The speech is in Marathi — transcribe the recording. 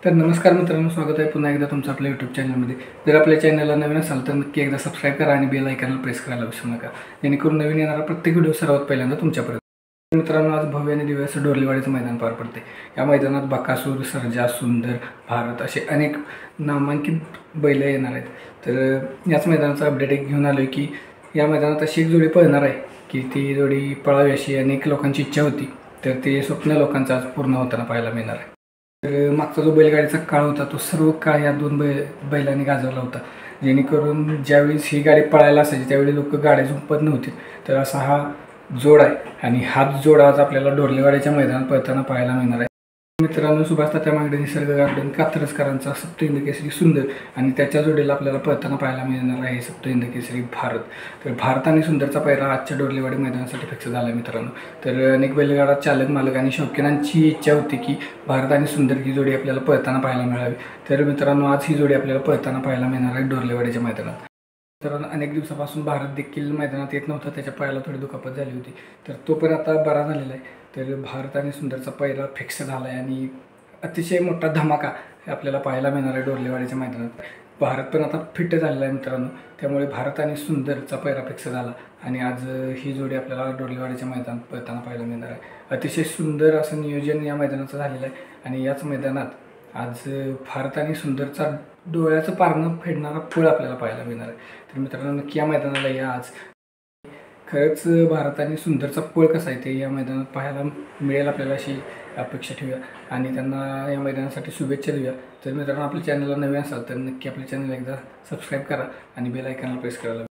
तर नमस्कार मित्रांनो, स्वागत आहे पुन्हा एकदा तुमचं आपल्या यूट्यूब चॅनलमध्ये. जर आपल्या चॅनलला नवीन असाल तर नक्की एकदा सबस्क्राईब करा आणि बेल आयकॉनला प्रेस करायला विसरू नका, जेणेकरून नवीन येणारा प्रत्येक व्हिडिओ सर्वात पहिल्यांदा तुमच्यापर्यंत. मित्रांनो, आज भव्य आणि दिव्य असं डोरलेवाडीचं मैदान पार पडते. या मैदानात बकासूर, सर्जा, सुंदर, भारत असे अनेक नामांकित बैल येणार आहेत. तर याच मैदानाचा अपडेट एक घेऊन आलो की या मैदानात अशी एक जोडी पळणार आहे की ती जोडी पळावी अशी अनेक लोकांची इच्छा होती. तर ते स्वप्न लोकांचं आज पूर्ण होताना पाहायला मिळणार आहे. तर मागचा जो बैलगाडीचा काळ होता तो सर्व काळ या दोन बैलांनी गाजवला होता, जेणेकरून ज्यावेळेस ही गाडी पळायला असायची त्यावेळी लोक गाड्या झुंपत नव्हती. तर असा हा जोड आहे आणि हाच जोड आज आपल्याला डोरलेवाडीच्या मैदानात पळताना पाहायला मिळणार आहे. मित्रांनो, सुभाष तात्या मांगडे निसर्ग गार्डन कात्रजकरांचा सप्तहिंद केसरी सुंदर आणि त्याच्या जोडीला आपल्याला पळताना पाहायला मिळणार आहे सप्तहिंद केसरी भारत. तर भारत आणि सुंदरचा पैरा आजच्या डोरलेवाडी मैदानासाठी फिक्स झाला आहे मित्रांनो. तर अनेक बैलगाडा चालक, मालक आणि शौकीनांची इच्छा होती की भारत आणि सुंदर ही जोडी आपल्याला पळताना पाहायला मिळावी. तर मित्रांनो, आज ही जोडी आपल्याला पळताना पाहायला मिळणार आहे डोरलेवाडीच्या मैदानात. तर अनेक दिवसापासून भारत देखील मैदानात येत नव्हता, त्याच्या पायाला थोडी दुखापत झाली होती. तर तो पण आता बरा झालेला आहे. तर भारत आणि सुंदरचा पैरा फिक्स झाला आहे आणि अतिशय मोठा धमाका आपल्याला पाहायला मिळणार आहे डोरलेवाडीच्या मैदानात. भारत पण आता फिट झालेला आहे मित्रांनो, त्यामुळे भारत आणि सुंदरचा पैरा फिक्स झाला आणि आज ही जोडी आपल्याला डोरलेवाडीच्या मैदानात पळताना पाहायला मिळणार आहे. अतिशय सुंदर असं नियोजन या मैदानाचं झालेलं आहे आणि याच मैदानात आज भारत आणि सुंदरचा डोळ्याचं पारणं फेडणारा पळ आपल्याला पाहायला मिळणार आहे. तर मित्रांनो, नक्की या मैदानाला या. आज खरंच भारत आणि सुंदरचा पळ कसा आहे ते या मैदानात पाहायला मिळेल आपल्याला अशी अपेक्षा ठेवूया आणि त्यांना या मैदानासाठी शुभेच्छा देऊया. तर मित्रांनो, आपल्या चॅनलला नवीन असाल तर नक्की आपल्या चॅनलला एकदा सबस्क्राईब करा आणि बेल आयकॉनला प्रेस करायला